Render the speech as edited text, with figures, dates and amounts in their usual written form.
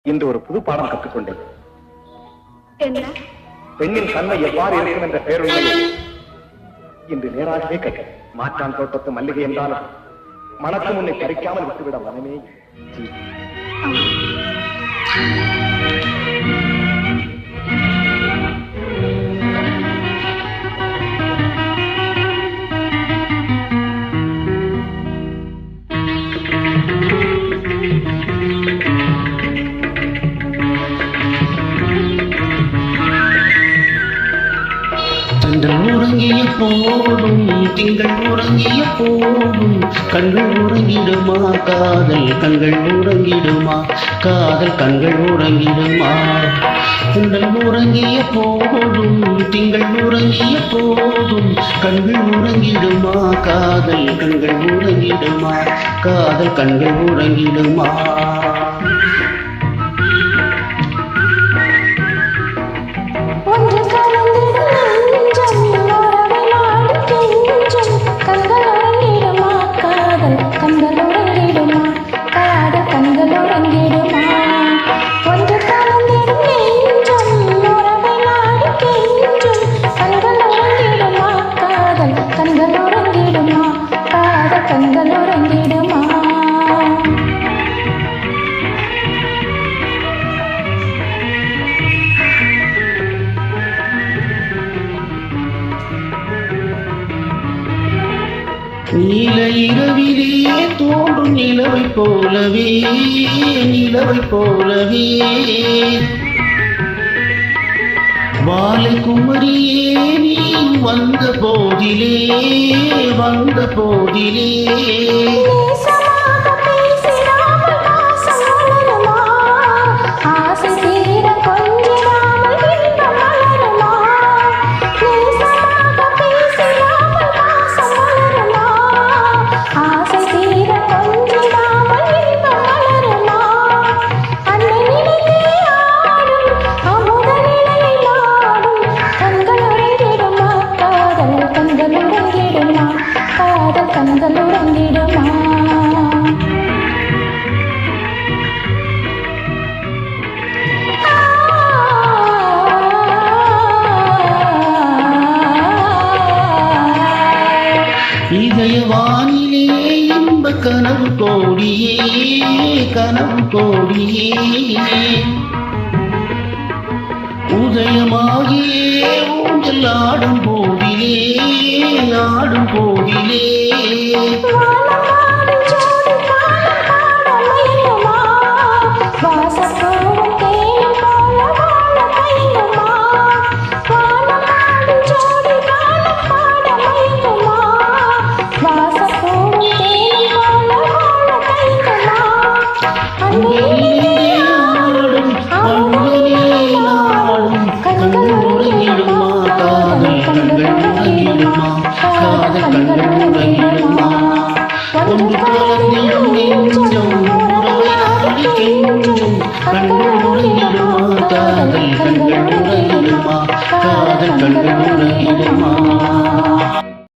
இன்று ஒரு புது பாடம் கற்றுக்கொண்டேன். என்ன? பெண்ணின் தன்மை எவ்வாறு இருக்கும் என்ற பேருண்மையை இன்று நேராகவே கற்று மாற்றான் தோட்டத்து மல்லிகை என்றாலும் மனத்து முன்னை பறிக்காமல் விட்டுவிட மனமே. உறங்கிய போடும் திங்கள் உறங்கிய போடும் கண்கள் உறங்கிடுமா காதல் கண்கள் உறங்கிடுமா காதல் கண்கள் உறங்கிடுமா திங்கள் உறங்கிய போடும் திங்கள் உறங்கிய போடும் கண்கள் உறங்கிடுமா காதல் கண்கள் உறங்கிடுமா காதல் கண்கள் உறங்கிடுமா நீல இரவிலே தோன்றும் நிலவை போலவே நிலவை போலவே வாழை குமரியே நீ வந்த போதிலே வந்த போதிலே இதயவானிலே இன்ப கனவு கோடியே கனவு கோடியே உதயமாகியே ஊஞ்சல் ஆடும் போதிலே ஆடும் போதிலே கண்கள்